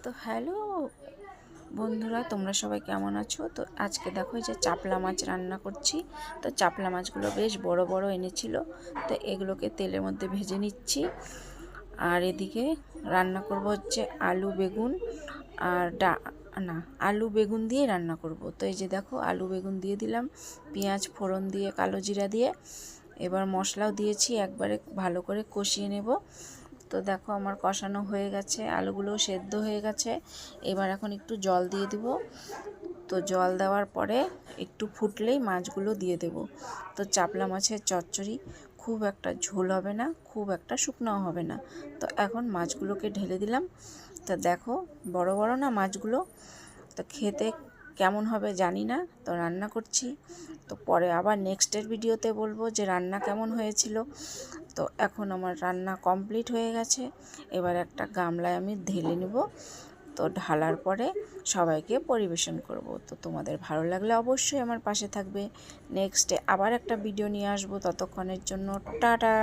তো হ্যালো বন্ধুরা, তোমরা সবাই কেমন আছো? তো আজকে দেখো যে চাপলা মাছ রান্না করছি। তো চাপলা মাছগুলো বেশ বড় বড় এনেছিল, তো এগুলোকে তেলের মধ্যে ভেজে নিচ্ছি। আর এদিকে রান্না করব হচ্ছে আলু বেগুন আর আলু বেগুন দিয়ে রান্না করব। তো এই যে দেখো আলু বেগুন দিয়ে দিলাম, পেঁয়াজ ফোড়ন দিয়ে কালো জিরা দিয়ে, এবার মশলাও দিয়েছি, একবারে ভালো করে কষিয়ে নেব। তো দেখো আমার কষানো হয়ে গেছে, আলুগুলোও সেদ্ধ হয়ে গেছে। এবার এখন একটু জল দিয়ে দেব। তো জল দেওয়ার পরে একটু ফুটলেই মাছগুলো দিয়ে দেব। তো চাপলা মাছের চচ্চড়ি খুব একটা ঝোল হবে না, খুব একটা শুকনাও হবে না। তো এখন মাছগুলোকে ঢেলে দিলাম। তো দেখো বড় বড় না মাছগুলো, তো খেতে কেমন হবে জানি না, তো রান্না করছি। তো পরে আবার নেক্সটের ভিডিওতে বলবো যে রান্না কেমন হয়েছিল। তো এখন আমার রান্না কমপ্লিট হয়ে গেছে। এবার একটা গামলায় আমি ঢেলে নেব। তো ঢালার পরে সবাইকে পরিবেশন করব। তো তোমাদের ভালো লাগলে অবশ্যই আমার পাশে থাকবে। নেক্সটে আবার একটা ভিডিও নিয়ে আসবো, ততক্ষণের জন্য টাটা।